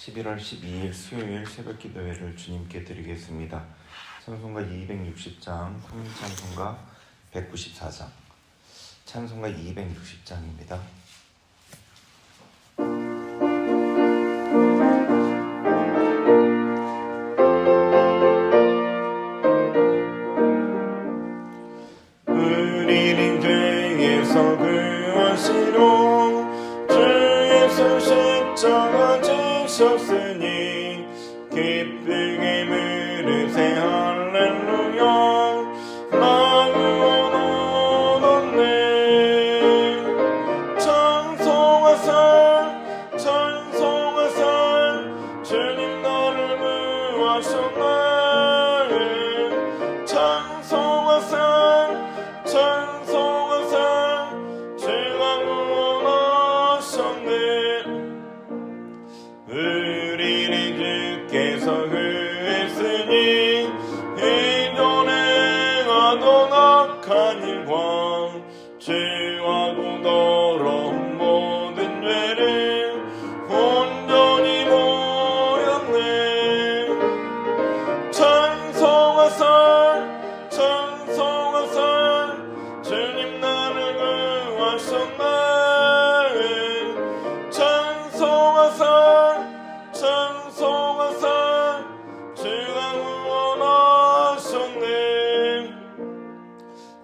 11월 12일 수요일 새벽 기도회를 주님께 드리겠습니다. 찬송가 260장, 통일찬송가 194장, 찬송가 260장입니다. 우리는 죄에서 구하시러 주에서 십자가 지셨으니 기쁘게 부르세 할렐루야. 나 구원 얻었네. 찬송하세 찬송하세 주님 나를 구하셨네. 찬송하세 찬송하세 주가 구원하셨네. 우리를 주께서 구했으니 이전에 행하던 악한 일과 죄하고 더러운 모든 죄를 온전히 버렸네. 찬송하세 찬송하세 주님 나를 구하셨네. 찬송하세 찬송하세 주가 구원하셨네.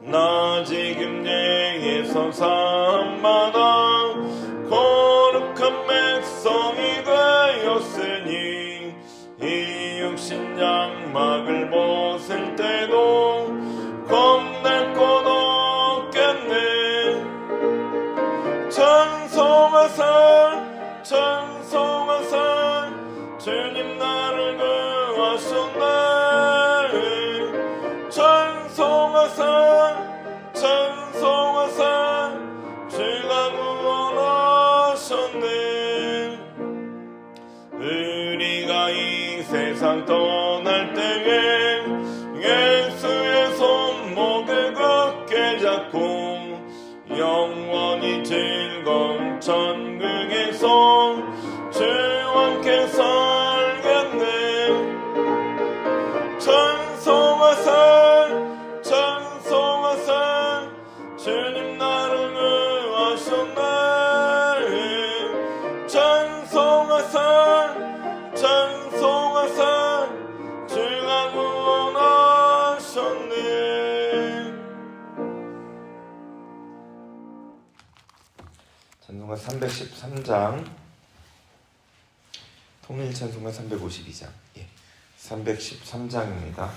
나 지금 죄에서 사함받아 거룩한 백성이 되었으니 이 육신 장막을 벗을 때도 겁낼 것 없겠네. 찬송하세 찬송하세 주님 나를 구하셨네. 찬송하세 찬송하세 주가 구원하셨네. 우리가 이 세상 떠날 때에 예수의 손목을 굳게 잡고 영원히 즐거운 천국에서 주와 함께 살겠네. 찬송하세 찬송하세 주님 나를 구하셨네. 찬송하세 찬송하세 주가 구원하셨네. 찬송가 313장, 통일찬송가 352장, 313장입니다.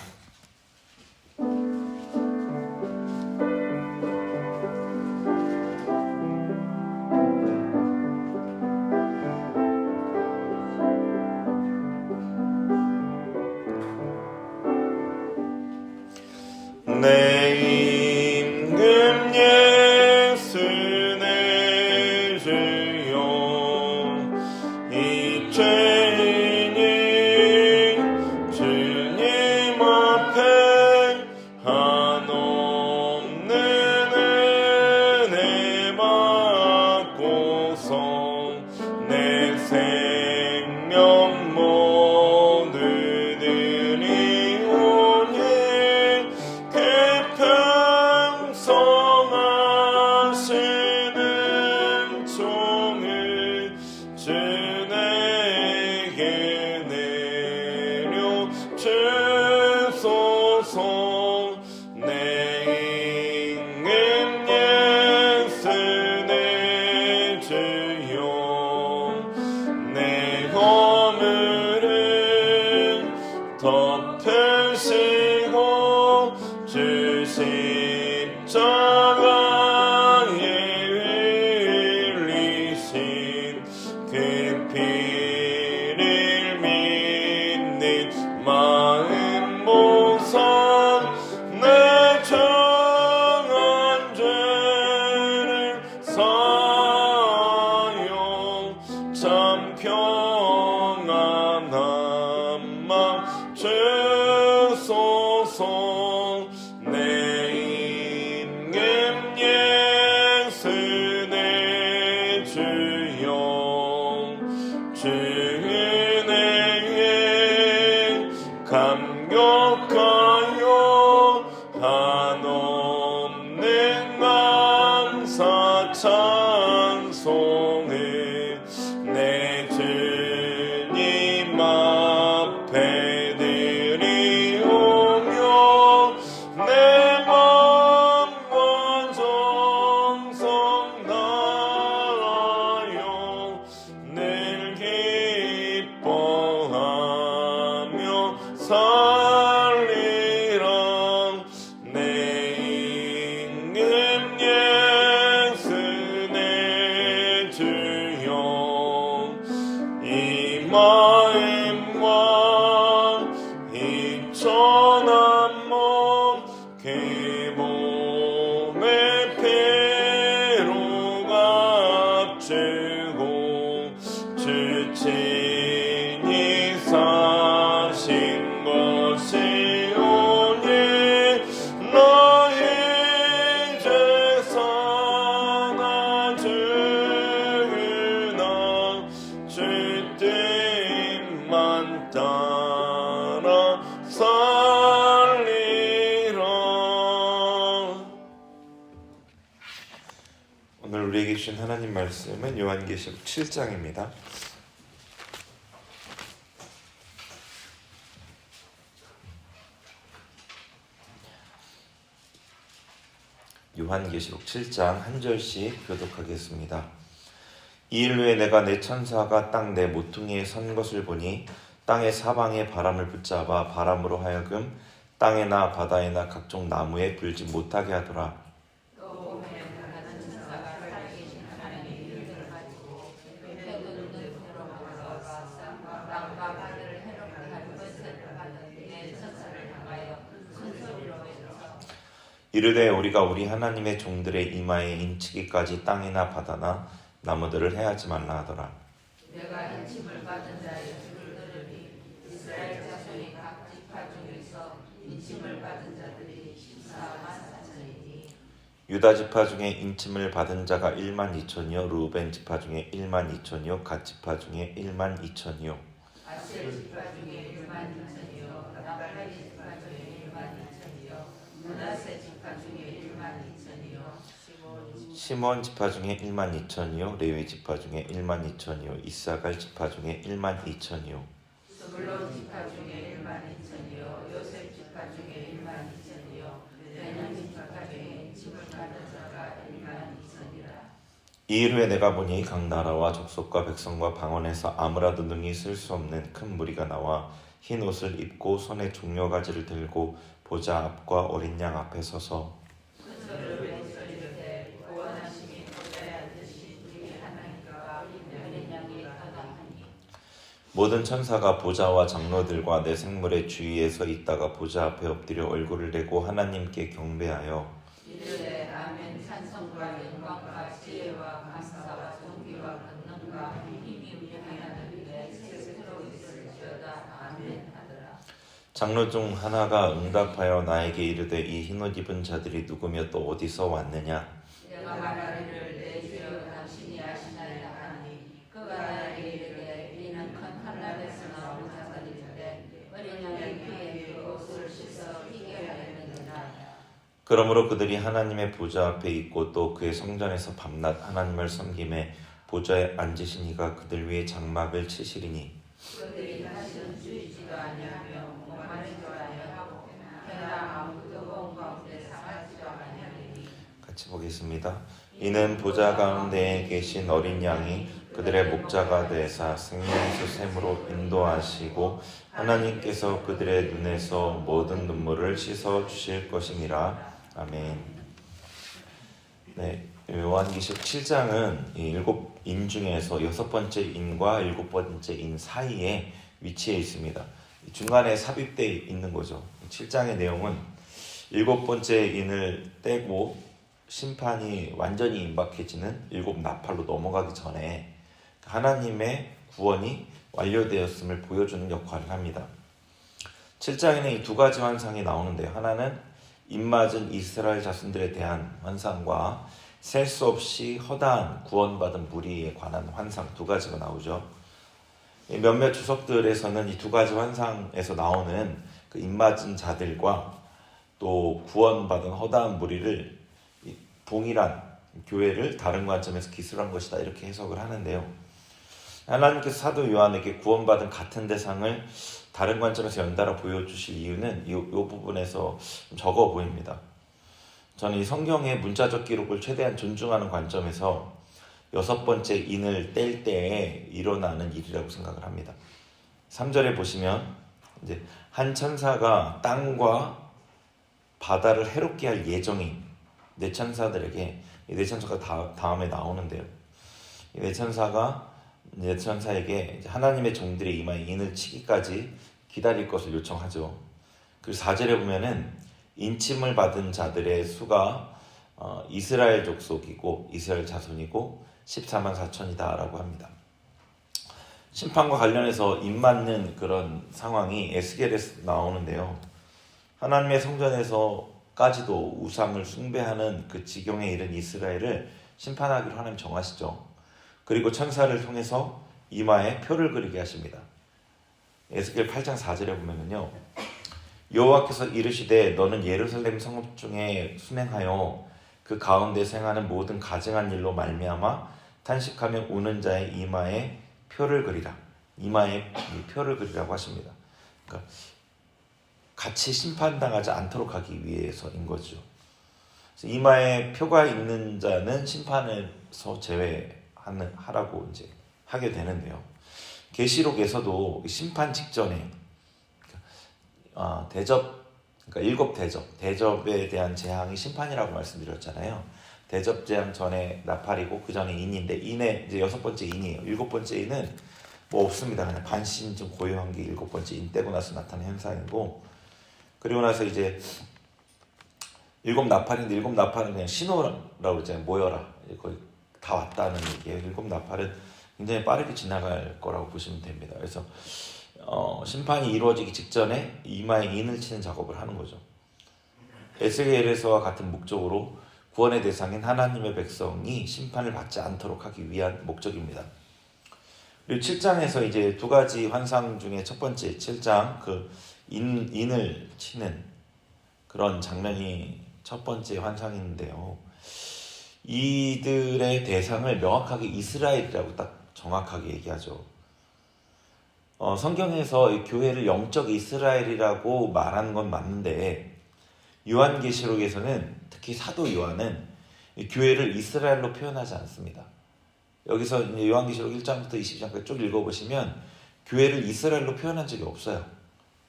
내 임금 예수 내 주여 이 죄인이 주님 앞에 한없는 은혜 받고서 내 생명 모두 드리오니 평성하시는 종을 주 내게 내려 주소서. 내 임금 예수 내 주여 내 허물을 덮으시고 주 십자가에 흘리신 그 피를 믿는 마음 보사 내 정한 죄를 사하여 참 평안한 맘 주소서. 내 임금 예수 내 주여 주 마음과 희천한 몸 기쁨의 피로가 앞지고 지친이 사신 것이오니 너희 제사나 주나 주님만 따라 살리라. 오늘 우리에게 주신 하나님 말씀은 요한계시록 7장입니다. 요한계시록 7장 한 절씩 교독하겠습니다. 이 일 후에 내가 내 천사가 땅 내 모퉁이에 선 것을 보니 땅의 사방에 바람을 붙잡아 바람으로 하여금 땅에나 바다에나 각종 나무에 불지 못하게 하더라. 이르되 우리가 우리 하나님의 종들의 이마에 인치기까지 땅이나 바다나 나무들을 해하지 말라 하더라. 내가 인침을 받은 자의 줄을 들으니 이스라엘 자손이 각 지파 중에서 인침을 받은 자들이 14만 4천이니 유다 지파 중에 인침을 받은 자가 1만 2천이요 르우벤 지파 중에 1만 2천이요 갓 지파 중에 1만 2천이요 아셀 지파 중에 1만 2천이요 나팔리 지파 중에 1만 2천이요 므낫세 지파 중에 1만 2천이요 시몬 지파 중에 1만 2천이요 레위 지파 중에 1만 2천이요 이사갈 지파 중에 1만 2천이요 스불론 지파 중에 1만 2천이요 요셉 지파 중에 1만 2천이요 베냐민 지파 중에 인침을 받은 자가 1만 2천이라. 이 일 후에 내가 보니 각 나라와 족속과 백성과 방언에서 아무라도 능히 쓸 수 없는 큰 무리가 나와 흰 옷을 입고 손에 종려가지를 들고 보좌 앞과 어린 양 앞에 서서 저를 왼소리를 구원하심이 보좌에 앉으신 우리 하나님과 어린 양이 가능하니 모든 천사가 보좌와 장로들과 내 생물의 주위에 서 있다가 보좌 앞에 엎드려 얼굴을 대고 하나님께 경배하여 이르되 아멘. 찬송과 영광과 지혜와 감사와 존귀와 권능과 힘이 우리 하나님께 세세토록 있을지어다. 아멘 하더라. 장로 중 하나가 응답하여 나에게 이르되 이 흰옷 입은 자들이 누구며 또 어디서 왔느냐. 내가 말하기를 내 주여 당신이 아시나이다 하니 그가 나에게 이르되 이는 큰 한란에서 나온 자들인데 어린 양의 피에 그 옷을 씻어 희게 하였느니라. 그러므로 그들이 하나님의 보좌 앞에 있고 또 그의 성전에서 밤낮 하나님을 섬김에 보좌에 앉으신 이가 그들 위에 장막을 치시리니 그들이 다시는 주의지도 아니하며 목마르지도 아니하고 해나 아무도 온 가운데 상하지도 아니하리니. 같이 보겠습니다. 이는 보좌 가운데에 계신 어린 양이 그들의 목자가 되사 생명수 샘으로 인도하시고 하나님께서 그들의 눈에서 모든 눈물을 씻어 주실 것이니라. 아멘. 네, 요한계시록 7장은 일곱 인 중에서 여섯 번째 인과 일곱 번째 인 사이에 위치해 있습니다. 중간에 삽입되어 있는 거죠. 7장의 내용은 일곱 번째 인을 떼고 심판이 완전히 임박해지는 일곱 나팔로 넘어가기 전에 하나님의 구원이 완료되었음을 보여주는 역할을 합니다. 7장에는 이 두 가지 환상이 나오는데요. 하나는 입맞은 이스라엘 자손들에 대한 환상과 셀 수 없이 허다한 구원받은 무리에 관한 환상 두 가지가 나오죠. 몇몇 주석들에서는 이 두 가지 환상에서 나오는 그 입맞은 자들과 또 구원받은 허다한 무리를 동일한 교회를 다른 관점에서 기술한 것이다 이렇게 해석을 하는데요. 하나님께서 사도 요한에게 구원받은 같은 대상을 다른 관점에서 연달아 보여주실 이유는 이 부분에서 좀 적어 보입니다. 저는 이 성경의 문자적 기록을 최대한 존중하는 관점에서 여섯 번째 인을 뗄 때에 일어나는 일이라고 생각을 합니다. 3절에 보시면 이제 한 천사가 땅과 바다를 해롭게 할 예정인 네 천사들에게 이 네 천사가 다음에 나오는데요. 이 네 천사가 이제 천사에게 이제 하나님의 종들의 이마에 인을 치기까지 기다릴 것을 요청하죠. 그리고 4절에 보면은 인침을 받은 자들의 수가 이스라엘 족속이고 이스라엘 자손이고 14만 4천이다라고 합니다. 심판과 관련해서 입맞는 그런 상황이 에스겔에서 나오는데요. 하나님의 성전에서까지도 우상을 숭배하는 그 지경에 이른 이스라엘을 심판하기로 하나님 정하시죠. 그리고 천사를 통해서 이마에 표를 그리게 하십니다. 에스겔 8장 4절에 보면은요. 여호와께서 이르시되 너는 예루살렘 성읍 중에 순행하여 그 가운데 생하는 모든 가증한 일로 말미암아 탄식하며 우는 자의 이마에 표를 그리라. 이마에 표를 그리라고 하십니다. 그러니까 같이 심판당하지 않도록 하기 위해서인 거죠. 그래서 이마에 표가 있는 자는 심판에서 제외하라고 이제 하게 되는데요. 계시록에서도 심판 직전에 그러니까 일곱 대접에 대한 재앙이 심판이라고 말씀드렸잖아요. 대접 재앙 전에 나팔이고 그 전에 인인데 인의 이제 6번째 인이에요. 7번째 인은 뭐 없습니다. 그냥 반신 좀 고요한 게 7번째 인 떼고 나서 나타나는 현상이고, 그리고 나서 이제 7나팔인데 7나팔은 그냥 신호라고 그러잖아요. 모여라. 거의 다 왔다는 얘기예요. 7나팔은 굉장히 빠르게 지나갈 거라고 보시면 됩니다. 그래서 심판이 이루어지기 직전에 이마에 인을 치는 작업을 하는 거죠. 에스겔에서와 같은 목적으로 구원의 대상인 하나님의 백성이 심판을 받지 않도록 하기 위한 목적입니다. 그리고 7장에서 이제 두 가지 환상 중에 첫 번째 7장 그 인을 치는 그런 장면이 첫 번째 환상인데요. 이들의 대상을 명확하게 이스라엘이라고 딱 정확하게 얘기하죠. 성경에서 이 교회를 영적 이스라엘이라고 말하는 건 맞는데 요한계시록에서는 특히 사도 요한은 이 교회를 이스라엘로 표현하지 않습니다. 여기서 이제 요한계시록 1장부터 20장까지 쭉 읽어보시면 교회를 이스라엘로 표현한 적이 없어요.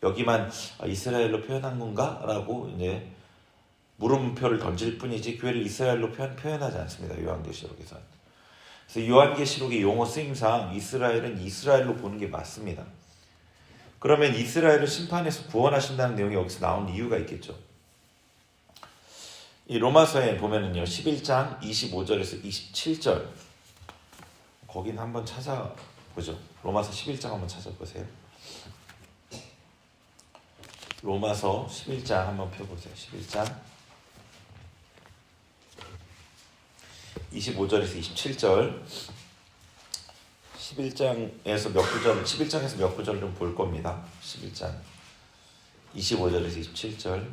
여기만 이스라엘로 표현한 건가? 라고 이제 물음표를 던질 뿐이지 교회를 이스라엘로 표현하지 않습니다. 요한계시록에서는. 그래서 요한계시록의 용어 쓰임상 이스라엘은 이스라엘로 보는 게 맞습니다. 그러면 이스라엘을 심판해서 구원하신다는 내용이 여기서 나온 이유가 있겠죠. 이 로마서에 보면은요 11장 25절에서 27절 거긴 한번 찾아보죠. 로마서 11장 한번 찾아보세요. 로마서 11장 한번 펴보세요. 11장 25절에서 27절 11장에서 몇 구절 11장에서 몇 구절 좀 볼 겁니다. 11장 25절에서 27절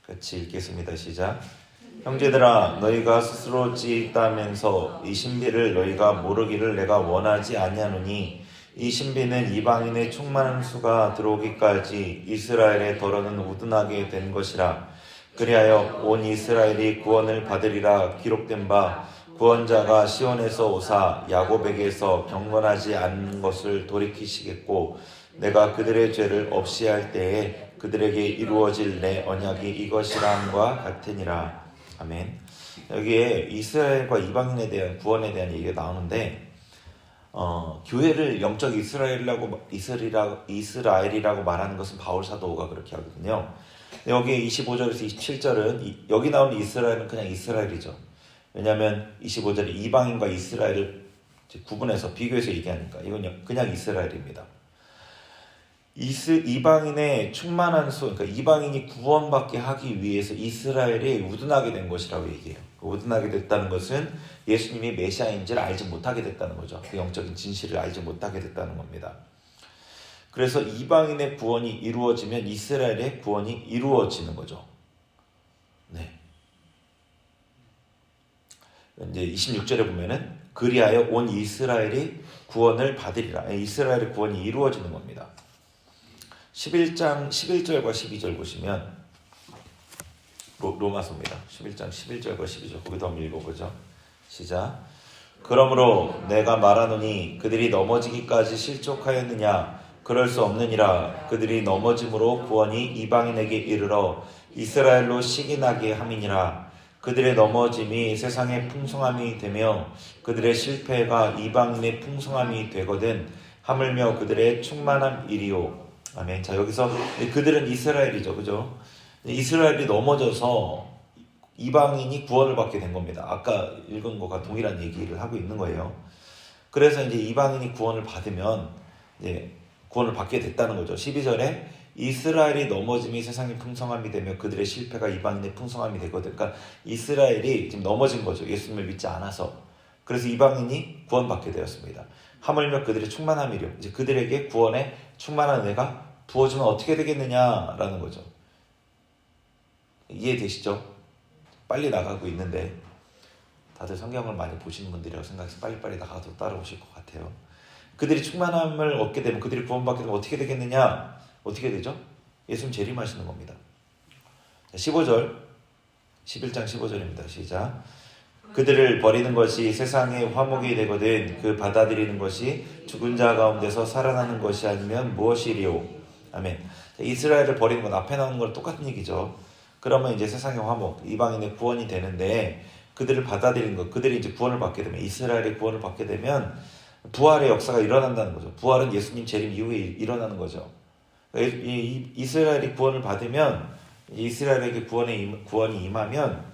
같이 읽겠습니다. 시작. 형제들아 너희가 스스로 찌있다면서 이 신비를 너희가 모르기를 내가 원하지 아니하노니 이 신비는 이방인의 충만한 수가 들어오기까지 이스라엘의 더러는 우둔하게 된 것이라. 그리하여 온 이스라엘이 구원을 받으리라 기록된 바 구원자가 시온에서 오사 야곱에게서 경건하지 않는 것을 돌이키시겠고 내가 그들의 죄를 없이 할 때에 그들에게 이루어질 내 언약이 이것이라 함과 같으니라. 아멘. 여기에 이스라엘과 이방인에 대한 구원에 대한 얘기가 나오는데 교회를 영적 이스라엘이라고 말하는 것은 바울 사도가 그렇게 하거든요. 여기 25절에서 27절은 여기 나오는 이스라엘은 그냥 이스라엘이죠. 왜냐하면 25절에 이방인과 이스라엘을 구분해서 비교해서 얘기하니까 이건 그냥 이스라엘입니다. 이방인의 충만한 수, 그러니까 이방인이 구원받게 하기 위해서 이스라엘이 우둔하게 된 것이라고 얘기해요. 우둔하게 됐다는 것은 예수님이 메시아인지를 알지 못하게 됐다는 거죠. 그 영적인 진실을 알지 못하게 됐다는 겁니다. 그래서 이방인의 구원이 이루어지면 이스라엘의 구원이 이루어지는 거죠. 네. 이제 26절에 보면은 그리하여 온 이스라엘이 구원을 받으리라. 이스라엘의 구원이 이루어지는 겁니다. 11장 11절과 12절 보시면 로마서입니다. 11장 11절과 12절 거기도 한번 읽어보죠. 시작. 그러므로 내가 말하노니 그들이 넘어지기까지 실족하였느냐? 그럴 수 없느니라. 그들이 넘어짐으로 구원이 이방인에게 이르러 이스라엘로 시기나게 함이니라. 그들의 넘어짐이 세상의 풍성함이 되며 그들의 실패가 이방인의 풍성함이 되거든 하물며 그들의 충만함이리요. 아멘. 자, 여기서 그들은 이스라엘이죠. 그죠? 이스라엘이 넘어져서 이방인이 구원을 받게 된 겁니다. 아까 읽은 것과 동일한 얘기를 하고 있는 거예요. 그래서 이제 이방인이 구원을 받으면 이제 구원을 받게 됐다는 거죠. 12절에 이스라엘이 넘어짐이 세상의 풍성함이 되며 그들의 실패가 이방인의 풍성함이 되거든. 그러니까 이스라엘이 지금 넘어진 거죠. 예수님을 믿지 않아서. 그래서 이방인이 구원받게 되었습니다. 하물며 그들의 충만함이려. 이제 그들에게 구원의 충만한 은혜가 부어지면 어떻게 되겠느냐라는 거죠. 이해되시죠? 빨리 나가고 있는데 다들 성경을 많이 보시는 분들이라고 생각해서 빨리빨리 나가도 따라오실 것 같아요. 그들이 충만함을 얻게 되면, 그들이 구원받게 되면 어떻게 되겠느냐? 어떻게 되죠? 예수님 재림하시는 겁니다. 15절, 11장 15절입니다. 시작. 그들을 버리는 것이 세상의 화목이 되거든 그 받아들이는 것이 죽은 자 가운데서 살아나는 것이 아니면 무엇이리요? 아멘. 이스라엘을 버리는 건 앞에 나오는 거랑 똑같은 얘기죠. 그러면 이제 세상의 화목, 이방인의 구원이 되는데 그들을 받아들이는 것, 그들이 이제 구원을 받게 되면, 이스라엘의 구원을 받게 되면 부활의 역사가 일어난다는 거죠. 부활은 예수님 재림 이후에 일어나는 거죠. 이스라엘이 구원을 받으면, 이스라엘에게 구원이 임하면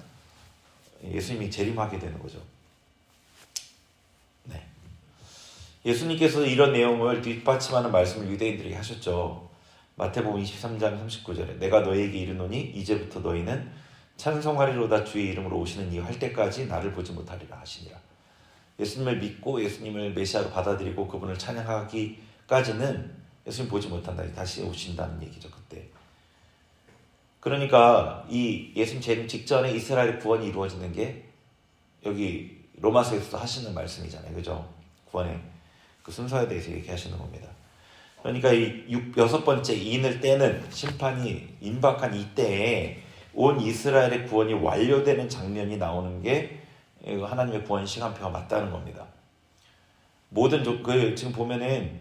예수님이 재림하게 되는 거죠. 네. 예수님께서 이런 내용을 뒷받침하는 말씀을 유대인들에게 하셨죠. 마태복음 23장 39절에 내가 너희에게 이르노니 이제부터 너희는 찬송하리로다 주의 이름으로 오시는 이 할 때까지 나를 보지 못하리라 하시니라. 예수님을 믿고 예수님을 메시아로 받아들이고 그분을 찬양하기까지는 예수님 보지 못한다. 다시 오신다는 얘기죠. 그때. 그러니까 이 예수님 재림 직전에 이스라엘의 구원이 이루어지는 게 여기 로마서에서도 하시는 말씀이잖아요. 그죠? 구원의 그 순서에 대해서 얘기하시는 겁니다. 그러니까 이 여섯 번째 인을 떼는 심판이 임박한 이때에 온 이스라엘의 구원이 완료되는 장면이 나오는 게 하나님의 구원 시간표가 맞다는 겁니다. 모든 지금 보면은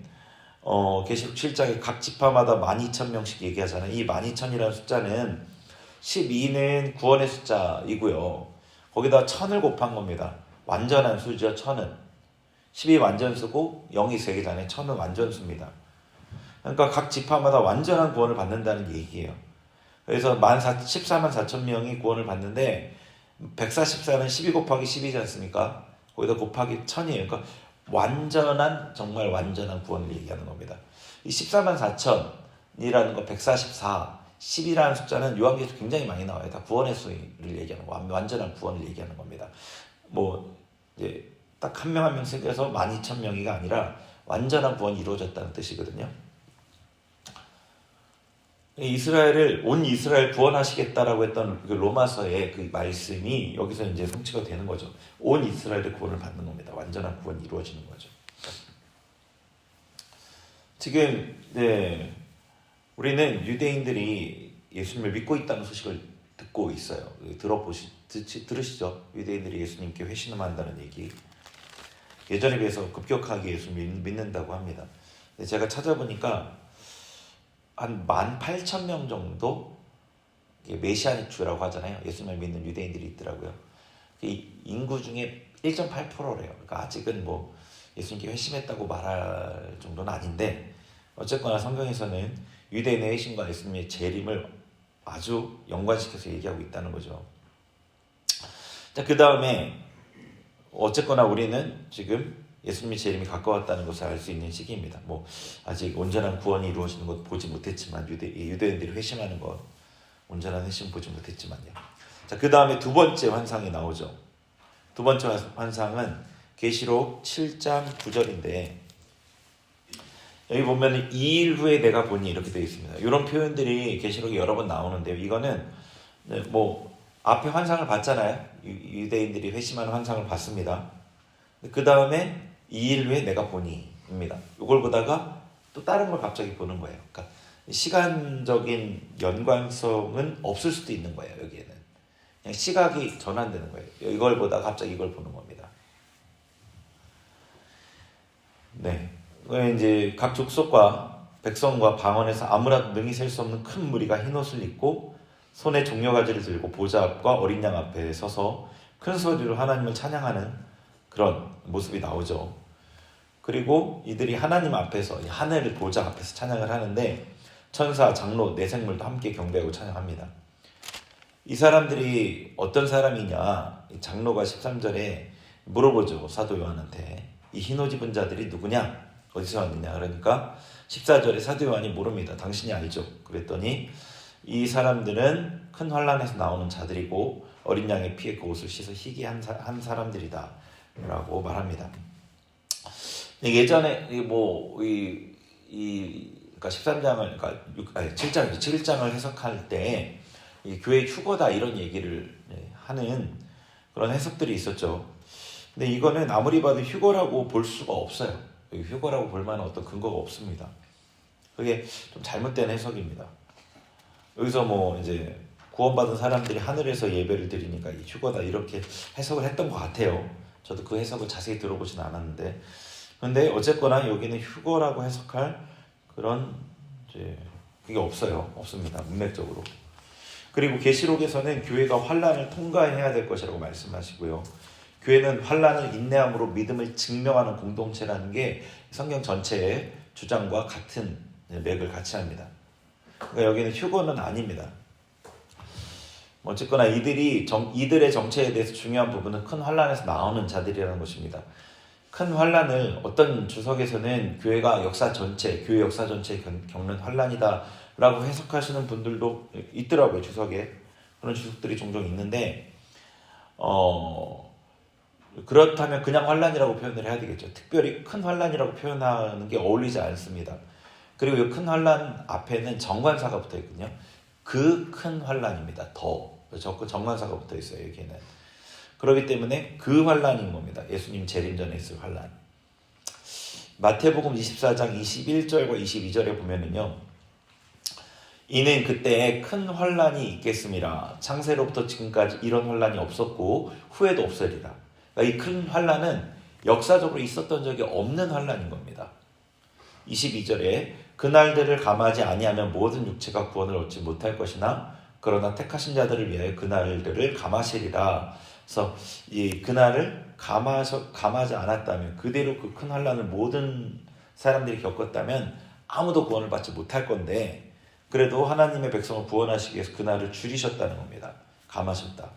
계시록 7장에 각 지파마다 12,000명씩 얘기하잖아요. 이 12,000이라는 숫자는 12는 구원의 숫자이고요. 거기다 1000을 곱한 겁니다. 완전한 수죠. 1000은 12 완전수고 0이 3개잖아요. 1000은 완전수입니다. 그러니까 각 지파마다 완전한 구원을 받는다는 얘기예요. 그래서 14만 4천 명이 구원을 받는데 144는 12 곱하기 10이지 않습니까? 거기다 곱하기 1000이에요. 그러니까 완전한, 정말 완전한 구원을 얘기하는 겁니다. 이 14만 4천이라는 거 144, 10이라는 숫자는 요한계시록 굉장히 많이 나와요. 다 구원의 수를 얘기하는 거, 완전한 구원을 얘기하는 겁니다. 뭐 이제 딱 한 명 한 명 생겨서 12,000명이가 아니라 완전한 구원이 이루어졌다는 뜻이거든요. 온 이스라엘 구원하시겠다라고 했던 그 로마서의 그 말씀이 여기서 이제 성취가 되는 거죠. 온 이스라엘의 구원을 받는 겁니다. 완전한 구원이 이루어지는 거죠. 지금 우리는 유대인들이 예수님을 믿고 있다는 소식을 듣고 있어요. 들으시죠? 유대인들이 예수님께 회심한다는 얘기. 예전에 비해서 급격하게 예수님을 믿는다고 합니다. 제가 찾아보니까 한 18,000명 정도 메시아닉 주라고 하잖아요. 예수님을 믿는 유대인들이 있더라고요. 인구 중에 1.8%래요. 그러니까 아직은 뭐 예수님께 회심했다고 말할 정도는 아닌데 어쨌거나 성경에서는 유대인의 회심과 예수님의 재림을 아주 연관시켜서 얘기하고 있다는 거죠. 자, 그 다음에 어쨌거나 우리는 지금 예수님의 재림이 가까웠다는 것을 알 수 있는 시기입니다. 뭐 아직 온전한 구원이 이루어지는 것 보지 못했지만 유대인들이 회심하는 것 온전한 회심 보지 못했지만요. 자, 그 다음에 두 번째 환상이 나오죠. 두 번째 환상은 계시록 7장 9절인데 여기 보면 2일 후에 내가 보니 이렇게 되어 있습니다. 이런 표현들이 계시록에 여러 번 나오는데요. 이거는 뭐 앞에 환상을 봤잖아요. 유대인들이 회심하는 환상을 봤습니다. 그 다음에 2일 후에 내가 보니입니다. 이걸 보다가 또 다른 걸 갑자기 보는 거예요. 그러니까 시간적인 연관성은 없을 수도 있는 거예요. 여기에는 그냥 시각이 전환되는 거예요. 이걸 보다가 갑자기 이걸 보는 겁니다. 네, 이제 각 족속과 백성과 방언에서 아무라도 능히 셀 수 없는 큰 무리가 흰 옷을 입고 손에 종려가지를 들고 보좌 앞과 어린 양 앞에 서서 큰 소리로 하나님을 찬양하는 그런 모습이 나오죠. 그리고 이들이 하나님 앞에서 하늘 보좌 앞에서 찬양을 하는데 천사, 장로, 네 생물도 함께 경배하고 찬양합니다. 이 사람들이 어떤 사람이냐, 장로가 13절에 물어보죠. 사도 요한한테 이 흰 옷 입은 자들이 누구냐, 어디서 왔느냐. 그러니까 14절에 사도 요한이 모릅니다. 당신이 알죠. 그랬더니 이 사람들은 큰 환난에서 나오는 자들이고 어린 양의 피에 그 옷을 씻어 희게 한 사람들이다 라고 말합니다. 예전에 그러니까 13장을, 그러니까 7장을 해석할 때 이 교회 휴거다 이런 얘기를 하는 그런 해석들이 있었죠. 근데 이거는 아무리 봐도 휴거라고 볼 수가 없어요. 휴거라고 볼 만한 어떤 근거가 없습니다. 그게 좀 잘못된 해석입니다. 여기서 이제 구원받은 사람들이 하늘에서 예배를 드리니까 이 휴거다 이렇게 해석을 했던 것 같아요. 저도 그 해석을 자세히 들어보진 않았는데, 근데 어쨌거나 여기는 휴거라고 해석할 그런 그게 없습니다. 문맥적으로. 그리고 계시록에서는 교회가 환난을 통과해야 될 것이라고 말씀하시고요. 교회는 환난을 인내함으로 믿음을 증명하는 공동체라는 게 성경 전체의 주장과 같은 맥을 같이 합니다. 그러니까 여기는 휴거는 아닙니다. 어쨌거나 이들의 정체에 대해서 중요한 부분은 큰 환난에서 나오는 자들이라는 것입니다. 큰 환난을 어떤 주석에서는 교회 역사 전체에 겪는 환난이다 라고 해석하시는 분들도 있더라고요. 주석에. 그런 주석들이 종종 있는데 그렇다면 그냥 환난이라고 표현을 해야 되겠죠. 특별히 큰 환난이라고 표현하는 게 어울리지 않습니다. 그리고 이 큰 환난 앞에는 정관사가 붙어 있거든요. 그 큰 환난입니다. 정관사가 붙어 있어요. 여기는. 그렇기 때문에 그 환난인 겁니다. 예수님 재림 전에 있을 환난. 마태복음 24장 21절과 22절에 보면은요. 이는 그때에 큰 환난이 있겠음이라. 창세로부터 지금까지 이런 환난이 없었고 후에도 없으리라. 그러니까 이 큰 환난은 역사적으로 있었던 적이 없는 환난인 겁니다. 22절에 그날들을 감하지 아니하면 모든 육체가 구원을 얻지 못할 것이나 그러나 택하신 자들을 위하여 그날들을 감하시리라. 그래서 이 그날을 감하지 않았다면, 그대로 그 큰 환난을 모든 사람들이 겪었다면 아무도 구원을 받지 못할 건데, 그래도 하나님의 백성을 구원하시기 위해서 그날을 줄이셨다는 겁니다. 감하셨다.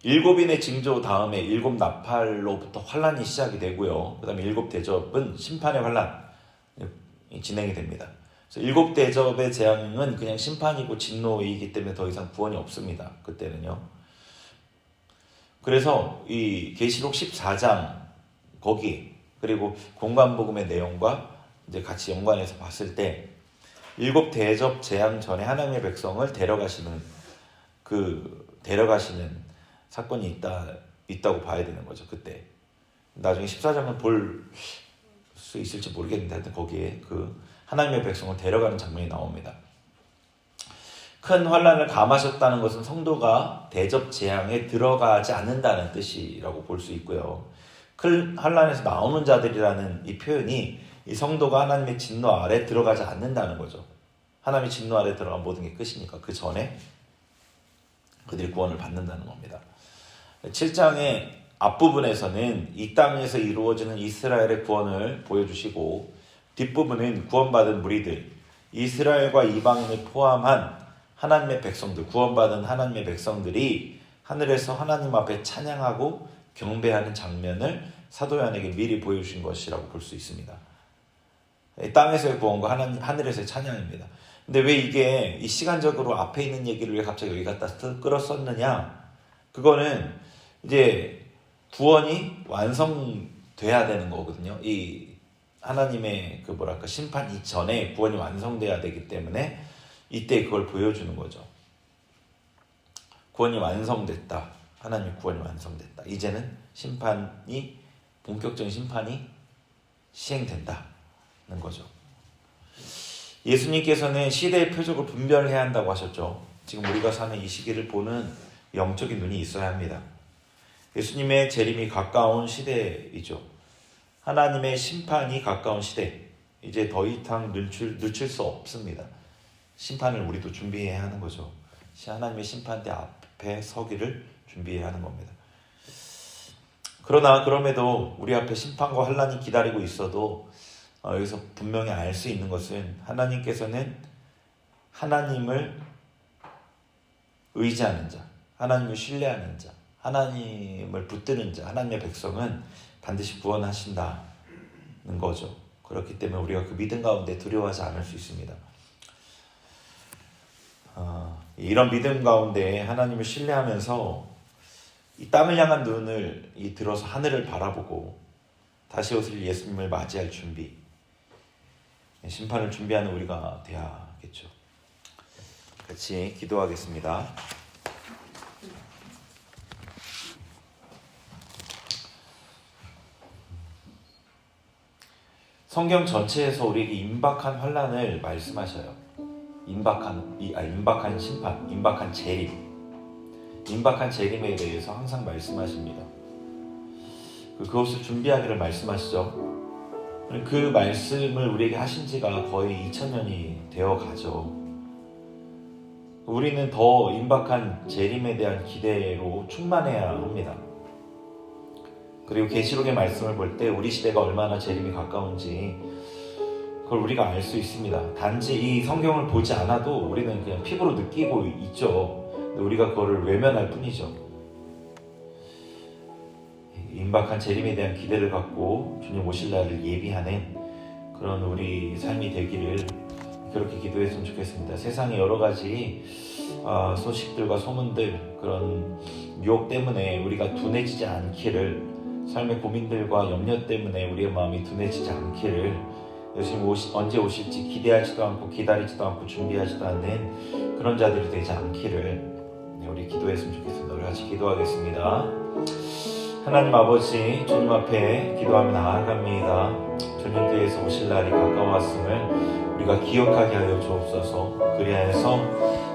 일곱인의 징조 다음에 일곱 나팔로부터 환란이 시작이 되고요. 그 다음에 일곱 대접은 심판의 환란이 진행이 됩니다. 그래서 일곱 대접의 재앙은 그냥 심판이고 진노이기 때문에 더 이상 구원이 없습니다. 그때는요. 그래서 이 계시록 14장 거기, 그리고 공관복음의 내용과 이제 같이 연관해서 봤을 때 일곱 대접 재앙 전에 하나님의 백성을 데려가시는 사건이 있다고 봐야 되는 거죠. 그때 나중에 14장은 볼 수 있을지 모르겠는데 하여튼 거기에 그 하나님의 백성을 데려가는 장면이 나옵니다. 큰 환난을 감하셨다는 것은 성도가 대접 재앙에 들어가지 않는다는 뜻이라고 볼 수 있고요. 큰 환난에서 나오는 자들이라는 이 표현이 이 성도가 하나님의 진노 아래 들어가지 않는다는 거죠. 하나님의 진노 아래 들어가면 모든 게 끝이니까 그 전에 그들이 구원을 받는다는 겁니다. 7장의 앞부분에서는 이 땅에서 이루어지는 이스라엘의 구원을 보여주시고, 뒷부분은 구원받은 무리들, 이스라엘과 이방인을 포함한 하나님의 백성들, 구원받은 하나님의 백성들이 하늘에서 하나님 앞에 찬양하고 경배하는 장면을 사도 요한에게 미리 보여주신 것이라고 볼 수 있습니다. 땅에서의 구원과 하늘에서의 찬양입니다. 근데 왜 이게 이 시간적으로 앞에 있는 얘기를 왜 갑자기 여기 갖다 끌었었느냐? 그거는 이제 구원이 완성돼야 되는 거거든요. 이 하나님의 심판 이전에 구원이 완성돼야 되기 때문에 이때 그걸 보여주는 거죠. 구원이 완성됐다. 하나님의 구원이 완성됐다. 이제는 본격적인 심판이 시행된다는 거죠. 예수님께서는 시대의 표적을 분별해야 한다고 하셨죠. 지금 우리가 사는 이 시기를 보는 영적인 눈이 있어야 합니다. 예수님의 재림이 가까운 시대이죠. 하나님의 심판이 가까운 시대. 이제 더 이상 늦출 수 없습니다. 심판을 우리도 준비해야 하는 거죠. 하나님의 심판대 앞에 서기를 준비해야 하는 겁니다. 그러나 그럼에도 우리 앞에 심판과 환난이 기다리고 있어도 여기서 분명히 알 수 있는 것은 하나님께서는 하나님을 의지하는 자, 하나님을 신뢰하는 자, 하나님을 붙드는 자, 하나님의 백성은 반드시 구원하신다는 거죠. 그렇기 때문에 우리가 그 믿음 가운데 두려워하지 않을 수 있습니다. 이런 믿음 가운데 하나님을 신뢰하면서 이 땅을 향한 눈을 들어서 하늘을 바라보고 다시 오실 예수님을 맞이할 준비, 심판을 준비하는 우리가 되어야겠죠. 같이 기도하겠습니다. 성경 전체에서 우리에게 임박한 환난을 말씀하셔요. 임박한 심판, 임박한 재림, 임박한 재림에 대해서 항상 말씀하십니다. 그것을 준비하기를 말씀하시죠. 그 말씀을 우리에게 하신 지가 거의 2000년이 되어 가죠. 우리는 더 임박한 재림에 대한 기대로 충만해야 합니다. 그리고 계시록의 말씀을 볼 때 우리 시대가 얼마나 재림이 가까운지 그걸 우리가 알 수 있습니다. 단지 이 성경을 보지 않아도 우리는 그냥 피부로 느끼고 있죠. 근데 우리가 그거를 외면할 뿐이죠. 임박한 재림에 대한 기대를 갖고 주님 오실 날을 예비하는 그런 우리 삶이 되기를 그렇게 기도했으면 좋겠습니다. 세상에 여러 가지 소식들과 소문들, 그런 유혹 때문에 우리가 둔해지지 않기를, 삶의 고민들과 염려 때문에 우리의 마음이 둔해지지 않기를, 예수님 언제 오실지 기대하지도 않고 기다리지도 않고 준비하지도 않는 그런 자들이 되지 않기를 우리 기도했으면 좋겠습니다. 우리 같이 기도하겠습니다. 하나님 아버지, 주님 앞에 기도하며 나아갑니다. 주님께서 오실 날이 가까웠음을 우리가 기억하게 하여 주옵소서. 그리하여서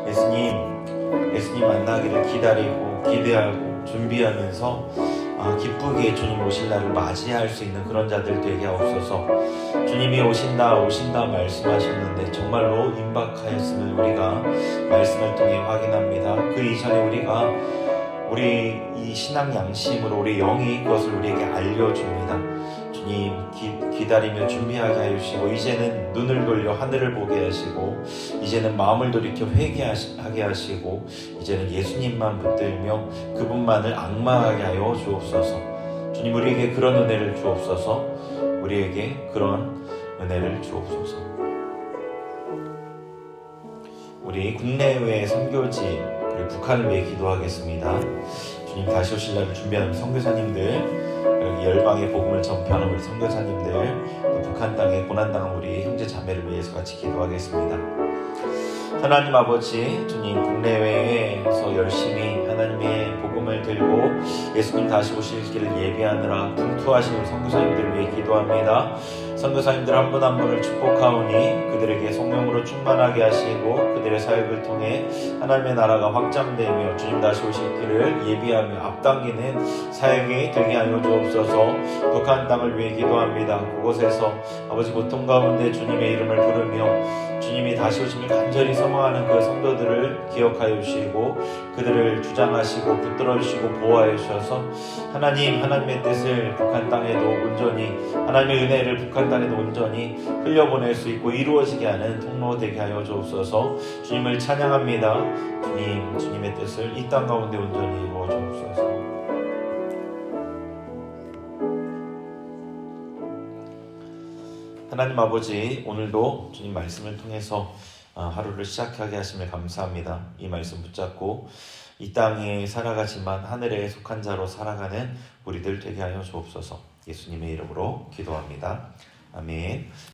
예수님 만나기를 기다리고 기대하고 준비하면서 기쁘게 주님 오실 날을 맞이할 수 있는 그런 자들 되게 하옵소서. 주님이 오신다 말씀하셨는데 정말로 임박하였음을 우리가 말씀을 통해 확인합니다. 그 이전에 우리 이 신앙 양심으로 우리 영이 그것을 우리에게 알려줍니다. 주님 기다리며 준비하게 하시고, 이제는 눈을 돌려 하늘을 보게 하시고, 이제는 마음을 돌이켜 회개하게 하시고, 이제는 예수님만 붙들며 그분만을 앙망하게 하여 주옵소서. 주님, 우리에게 그런 은혜를 주옵소서. 우리에게 그런 은혜를 주옵소서. 우리 국내외 선교지, 그리고 북한을 위해 기도하겠습니다. 주님 다시 오실 날을 준비하는 선교사님들, 열방의 복음을 전파하는 우리 선교사님들, 또 북한 땅에 고난당한 우리 형제 자매를 위해서 같이 기도하겠습니다. 하나님 아버지, 주님 국내외에서 열심히 하나님의 복음을 들고 예수님 다시 오실 길을 예비하느라 분투하시는 선교사님들을 위해 기도합니다. 선교사님들 한 분 한 분을 축복하오니 그들에게 성령으로 충만하게 하시고 그들의 사역을 통해 하나님의 나라가 확장되며 주님 다시 오실 길을 예비하며 앞당기는 사역이 되게 하여 주옵소서. 북한 땅을 위해 기도합니다. 그곳에서 아버지 고통 가운데 주님의 이름을 부르며 주님이 다시 오심을 간절히 소망하는 그 성도들을 기억하여 주시고 그들을 주장하시고 붙들어 주시고 보호하여 주셔서 하나님의 뜻을 북한 땅에도 온전히, 하나님의 은혜를 북한 땅에도 온전히 흘려보낼 수 있고 이루어지게 하는 통로 되게 하여 주옵소서. 주님을 찬양합니다. 주님의 뜻을 이 땅 가운데 온전히 이루어 주옵소서. 하나님 아버지, 오늘도 주님 말씀을 통해서 하루를 시작하게 하심을 감사합니다. 이 말씀 붙잡고 이 땅에 살아가지만 하늘에 속한 자로 살아가는 우리들 되게 하여 주옵소서. 예수님의 이름으로 기도합니다. 아멘.